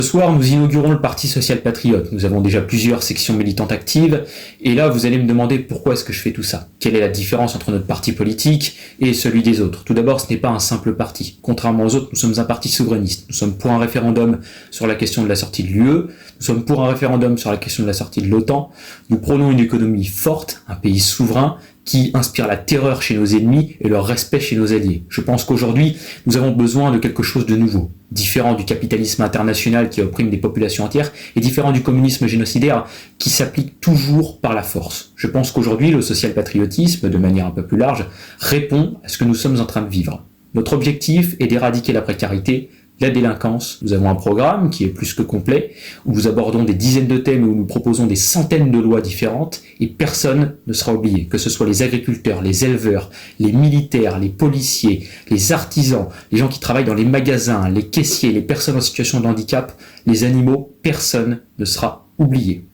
Ce soir, nous inaugurons le Parti social-patriote. Nous avons déjà plusieurs sections militantes actives. Et là, vous allez me demander pourquoi est-ce que je fais tout ça? Quelle est la différence entre notre parti politique et celui des autres? Tout d'abord, ce n'est pas un simple parti. Contrairement aux autres, nous sommes un parti souverainiste. Nous sommes pour un référendum sur la question de la sortie de l'UE. Nous sommes pour un référendum sur la question de la sortie de l'OTAN. Nous prônons une économie forte, un pays souverain, qui inspire la terreur chez nos ennemis et le respect chez nos alliés. Je pense qu'aujourd'hui, nous avons besoin de quelque chose de nouveau, différent du capitalisme international qui opprime des populations entières et différent du communisme génocidaire qui s'applique toujours par la force. Je pense qu'aujourd'hui, le social-patriotisme, de manière un peu plus large, répond à ce que nous sommes en train de vivre. Notre objectif est d'éradiquer la précarité, la délinquance. Nous avons un programme qui est plus que complet, où nous abordons des dizaines de thèmes, où nous proposons des centaines de lois différentes, et personne ne sera oublié, que ce soit les agriculteurs, les éleveurs, les militaires, les policiers, les artisans, les gens qui travaillent dans les magasins, les caissiers, les personnes en situation de handicap, les animaux, personne ne sera oublié.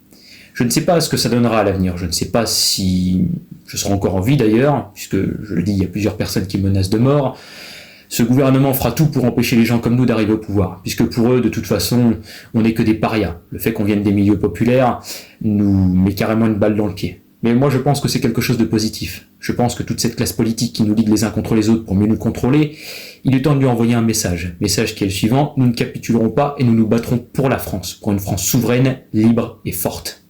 Je ne sais pas ce que ça donnera à l'avenir, je ne sais pas si je serai encore en vie d'ailleurs, puisque je le dis, il y a plusieurs personnes qui menacent de mort. Ce gouvernement fera tout pour empêcher les gens comme nous d'arriver au pouvoir, puisque pour eux, de toute façon, on n'est que des parias. Le fait qu'on vienne des milieux populaires nous met carrément une balle dans le pied. Mais moi, je pense que c'est quelque chose de positif. Je pense que toute cette classe politique qui nous ligue les uns contre les autres pour mieux nous contrôler, il est temps de lui envoyer un message. Message qui est le suivant: nous ne capitulerons pas et nous nous battrons pour la France, pour une France souveraine, libre et forte.